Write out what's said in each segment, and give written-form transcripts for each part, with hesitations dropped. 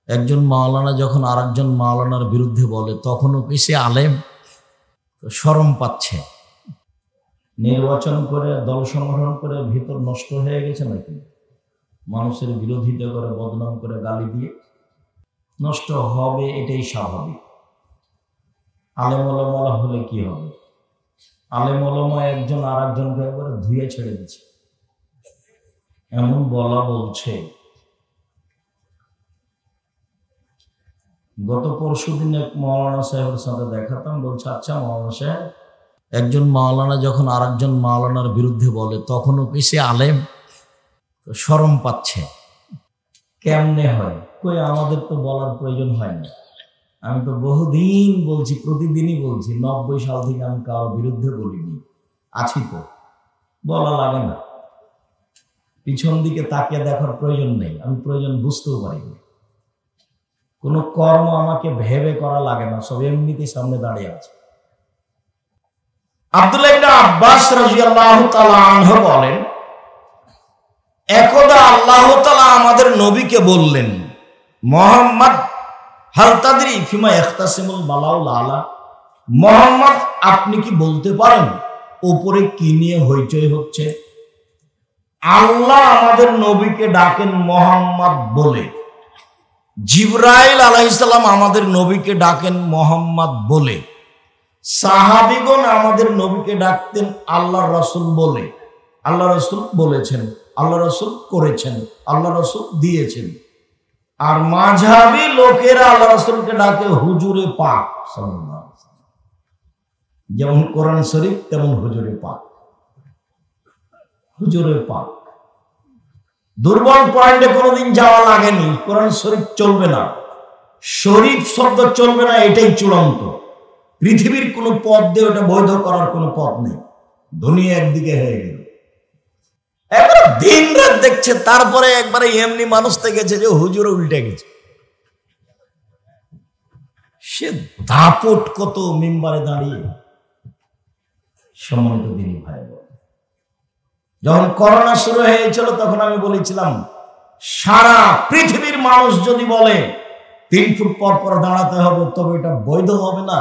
একজন মাওলানা যখন আরেকজন মাওলানার বিরুদ্ধে বলে তখনও কি সে আলেম? শরম পাচ্ছে। নির্বাচন করে দল সংগঠন করে ভিতর নষ্ট হয়ে গেছে নাকি? মানুষের বিরোধিতা করে বদনাম করে গালি দিয়ে নষ্ট হবে, এটাই স্বাভাবিক। আলেম ওলামা হলে কি হবে? আলেম ওলামা একজন আর একজনকে একবারে ধুয়ে ছেড়ে দিচ্ছে, এমন বলা বলছে। গত পরশুদিন এক মাওলানা সাহেবের সাথে দেখাতাম, বলছে আচ্ছা মাওলানা সাহেব, একজন মাওলানা যখন আরেকজন মাওলানার বিরুদ্ধে বলে তখনও কি সে আলেম? শরম পাচ্ছে। কেমনে হয়? কই আমাদের তো বলার প্রয়োজন হয় না। আমি তো বহুদিন বলছি, প্রতিদিনই বলছি, 90 সাল থেকে আমি কারো বিরুদ্ধে বলিনি, আছি তো, বলা লাগে না। পিছন দিকে তাকিয়ে দেখার প্রয়োজন নেই, আমি প্রয়োজন বুঝতেও পারি না। কোনো কর্ম আমাকে ভেবে করা লাগে না, সব এমনিতেই সামনে দাঁড়িয়ে আছে। আব্দুল্লাহ ইবনে আব্বাস রাদিয়াল্লাহু তাআলা আনহু বলেন, একদা আল্লাহ তাআলা আমাদের নবীকে বললেন, মুহাম্মদ হাল তাদরি ফিমা ইখতাসিমুল মালাউল আলা, মুহাম্মদ আপনি কি বলতে পারেন উপরে কি নিয়ে হইচই হচ্ছে? আল্লাহ আমাদের নবীকে ডাকেন মুহাম্মদ বলে, জিবরাইল আলাইহিস সালাম আমাদের নবীকে ডাকেন মুহাম্মদ বলে, সাহাবীগণ আমাদের নবীকে ডাকতেন আল্লাহর রাসূল বলে। আল্লাহ রাসূল বলেছেন, আল্লাহ রাসূল করেছেন, আল্লাহ রাসূল দিয়েছেন। আর মাযহাবী লোকেরা আল্লাহ রাসূলকে ডাকে হুজুরে পাক সাল্লাল্লাহু আলাইহি ওয়াসাল্লাম। যেমন কোরআন শরীফ তেমন হুজুরে পাক, হুজুরে পাক। দুর্বল পয়েন্টে কোনোদিন যাওয়া লাগেনি। কোরআন শরীফ চলবে না, শরীফ শব্দ চলবে না, এটাই চূড়ান্ত। পৃথিবীর কোনো পথ দিয়ে ওটা বৈধ করার কোনো পথ নেই। দুনিয়া একদিকে হয়ে গেল, একবার দিন রাত দেখছে, তারপরে একবারে এমনি মানুষ গেছে যে হুজুরে উল্টে গেছে। সে দাপট কত মিম্বারে দাঁড়িয়ে। সম্মানিত দিনী ভাই, যখন করোনা শুরু হয়েছিল তখন আমি বলেছিলাম, সারা পৃথিবীর মানুষ যদি বলে 3 ফুট পর পর দাঁড়াতে হবে, তবে এটা বৈধ হবে না।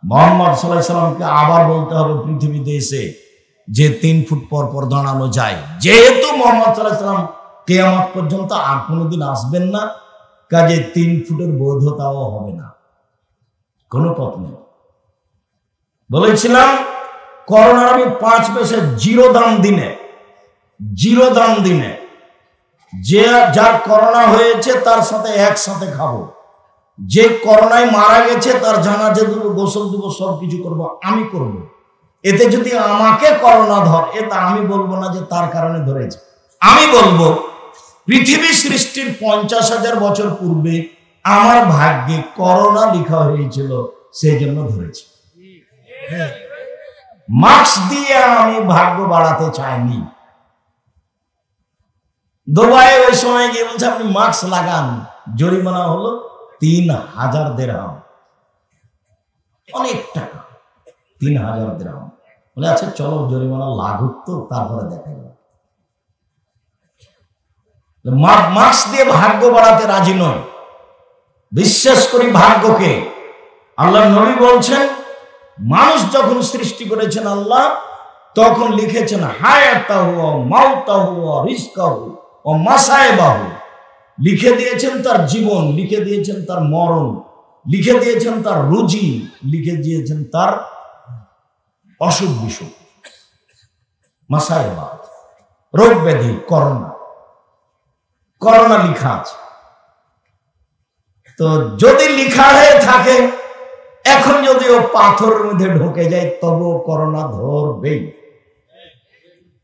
মুহাম্মদ সাল্লাল্লাহু আলাইহি সাল্লামকে আবার বলতে হবে পৃথিবীতে এসে যে 3 ফুট পর পর দাঁড়ানো যায়। যেহেতু মুহাম্মদ সাল্লাল্লাহু আলাইহি সাল্লাম কিয়ামত পর্যন্ত আর কোনোদিন আসবেন না, কাজে 3 ফুটের বৈধতাও হবে না, কোনো পথ নেই। বলেছিলাম করোনার আমি 5 পয়সা জিরো দাম দিনে যে যার করোনা হয়েছে তার সাথে একসাথে খাবো, যে করোনায় মারা গেছে তার জানাজা দেবো, গোসল দেবো, সবকিছু করবো, আমি করব। এতে যদি আমাকে করোনা ধরে, এটা আমি বলবো না যে তার কারণে ধরেছে, আমি বলবো পৃথিবী সৃষ্টির 50,000 বছর পূর্বে আমার ভাগ্যে করোনা লেখা হয়েছিল, সেই জন্য ধরেছে। মাস্ক দিয়ে আমি ভাগ্য বাড়াতে চাইনি। দুবাই ওই সময় গিয়ে বলছে আপনি মাস্ক লাগান, জরিমানা হলো 3000 দিরহাম, অনেক টাকা। 3000 দিরহাম বলে আচ্ছা চলো জরিমানা লাগুক তো, তারপরে দেখা যাবে। মাস্ক দিয়ে ভাগ্য বাড়াতে রাজি নয়, বিশ্বাস করি ভাগ্যকে। আল্লাহ নবী বলছেন, মানুষ যখন সৃষ্টি করেছেন আল্লাহ, তখন লিখেছেন হায়াতাহু ওয়া মাউতাহু ওয়া রিজকাহু ওয়া মাসাইবাহু, লিখে দিয়েছেন তার জীবন, লিখে দিয়েছেন তার মরণ, লিখে দিয়েছেন তার রুজি, লিখে দিয়েছেন তার অসুখ বিসুখ, মাসাইবা, রোগ ব্যাধি, করোনা লিখা আছে। তো যদি লিখা হয়ে থাকে, এখন যদি ও পাথরের মধ্যে ঢুকে যায় তবুও করোনা ধরবেই।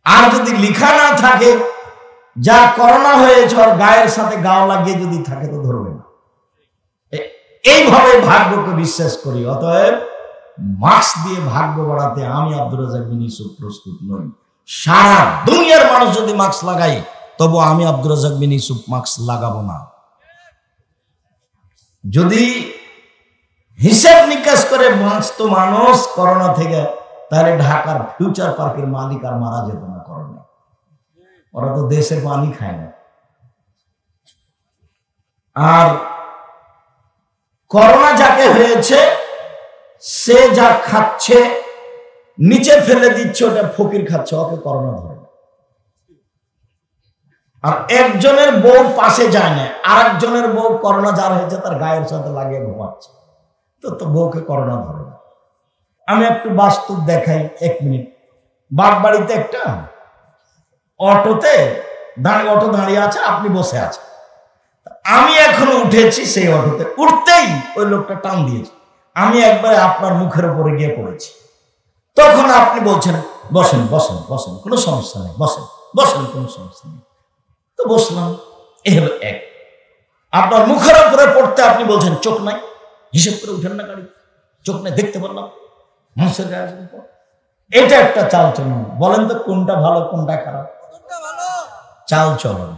আর যদি লিখা না থাকে, যা করোনা হয়েছে ওর গায়ের সাথে গাও লাগিয়ে যদি থাকে তো ধরবে না। এইভাবে ভাগ্যকে বিশ্বাস করি। অতএব মাস্ক দিয়ে ভাগ্য বাড়াতে আমি আব্দুর রাজ্জাক বিন ইউসুফ প্রস্তুত নই। সারা দুনিয়ার মানুষ যদি মাস্ক লাগাই, তবু আমি আব্দুর রাজ্জাক বিন ইউসুফ মাস্ক লাগাবো না। যদি হিসাব নিকাশ করে বাঁচত মানুষ করোনা থেকে, তাহলে ঢাকার ফিউচার পার্কের মালিক আর মারা যেত না করোনা। ওরা তো দেশের পানি খায় না। আর করোনা যাকে হয়েছে সে যা খাচ্ছে নিচে ফেলে দিচ্ছে, ওটা ফকির খাচ্ছে, ওকে করোনা ধরে না। আর একজনের বউ পাশে যায় না, আর একজনের বউ করোনা যার হয়েছে তার গায়ের সাথে লাগিয়ে ঘুমাচ্ছে, তো বউকে করোনা ধরে না। আমি একটু বাস্তব দেখাই, 1 মিনিট। বাপ বাড়িতে একটা অটোতে অটো দাঁড়িয়ে আছে, আপনি বসে আছেন, আমি এখনো উঠেছি সেই অটোতে, উঠতেই ওই লোকটা টান দিয়েছে, আমি একবার আপনার মুখের উপরে গিয়ে পড়েছি। তখন আপনি বলছেন বসেন বসেন বসেন, কোনো সমস্যা নেই, বসেন বসেন, কোনো সমস্যা নেই। তো বসলাম। এই হলো এক। আপনার মুখের উপরে পড়তে আপনি বলছেন চোখ নাই, হিসেব করে উঠেন না গাড়ি, চোখ নাই, দেখতে পারলাম মানুষের গায়ে। এটা একটা চাল চলন। বলেন তো কোনটা ভালো কোনটা খারাপ? চাল চলন।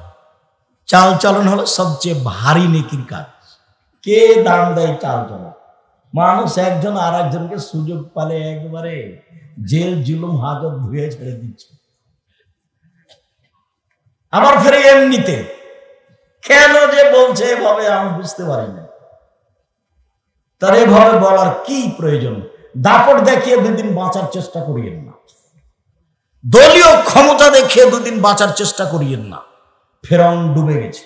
চাল চলন হলো সবচেয়ে ভারী নেকির কাজ। কে দাম দেয় চাল চলন? মানুষ একজন আর একজনকে সুযোগ পালে একবারে জেল জুলুম হাজত ধুয়ে ছেড়ে দিচ্ছে। আবার ফেরে এমনিতে কেন যে বলছে এভাবে আমি বুঝতে পারি না। তার এভাবে বলার কি প্রয়োজন? দাপট দেখিয়ে 2 দিন বাঁচার চেষ্টা করিয়েন না, দলীয় ক্ষমতা দেখিয়ে 2 দিন বাঁচার চেষ্টা করিয়েন না। ফেরাউন ডুবে গেছে,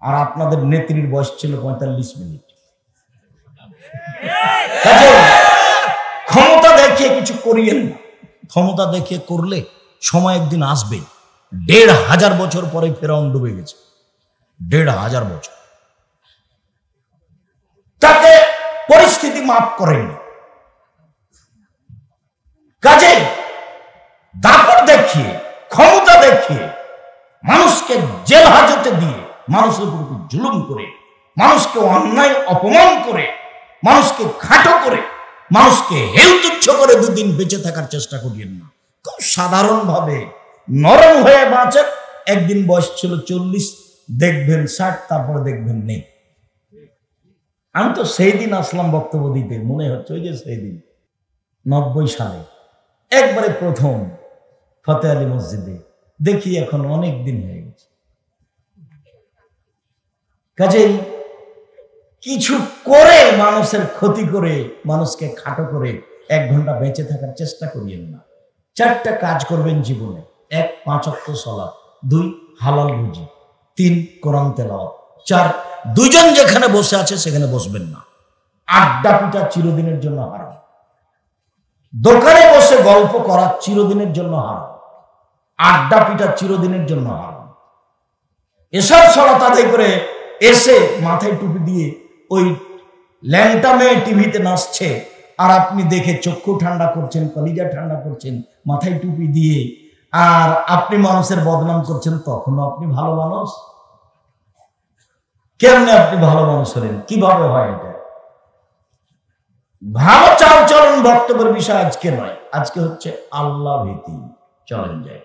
আর আপনাদের নেত্রীর বয়স ছিল 45 মিনিট। ক্ষমতা দেখিয়ে কিছু করিয়েন না। ক্ষমতা দেখিয়ে করলে সময় একদিন আসবে। 1500 বছর পরে ফেরাউন ডুবে গেছে, 1500 বছর। তাকে পরিস্থিতি মাফ করেনি। কাজে দাপট দেখিয়ে, ক্ষমতা দেখিয়ে, মানুষকে জেল হাজতে দিয়ে, মানুষের উপর জুলুম করে, মানুষকে অন্যায় অপমান করে, মানুষকে খাটো করে, মানুষকে হেউ তুচ্ছ করে 2 দিন বেঁচে থাকার চেষ্টা করিয়েন না। খুব সাধারণভাবে নরম হয়ে বাঁচেন। একদিন বয়স ছিল 40, দেখবেন 60, তারপরে দেখবেন নেই। আমি তো সেই দিন আসলাম বক্তব্য দিতে, মনে হচ্ছে ওই যে সেই দিন 90 সালে একবারে প্রথম ফতেহ আলী মসজিদে, দেখি এখন অনেক দিন হয়ে গেছে। কাজেই কিছু করে মানুষের ক্ষতি করে, মানুষকে খাটো করে 1 ঘন্টা বেঁচে থাকার চেষ্টা করিয়েন না। 4টা কাজ করবেন জীবনে। 1 5 ওয়াক্ত সালাত, 2 হালাল রুজি, 3 কোরআন তেলাওয়াত, 4 দুজন যেখানে বসে আছে সেখানে বসবেন না। আড্ডা পিটা চিরদিনের জন্য হারাম। দোকানে বসে গল্প করা চিরদিনের জন্য হারাম। আড্ডা পিটা চিরদিনের জন্য হারাম। এসব সালাত আদায় করে এসে মাথায় টুপি দিয়ে ওই ল্যাংটা মেয়ে টিভিতে নাচছে, আর আপনি দেখে চক্ষু ঠান্ডা করছেন, কলিজা ঠান্ডা করছেন, মাথায় টুপি দিয়ে, আর আপনি মানুষের বদনাম করছেন, তখনও আপনি ভালো মানুষ? কেমনে আপনি ভালো মানুষ হলেন? কিভাবে হয় এটা? ভালো চাল চলন বক্তব্যের বিষয় আজকে নয়, আজকে হচ্ছে আল্লাহ ভীতি। চলেন যাই।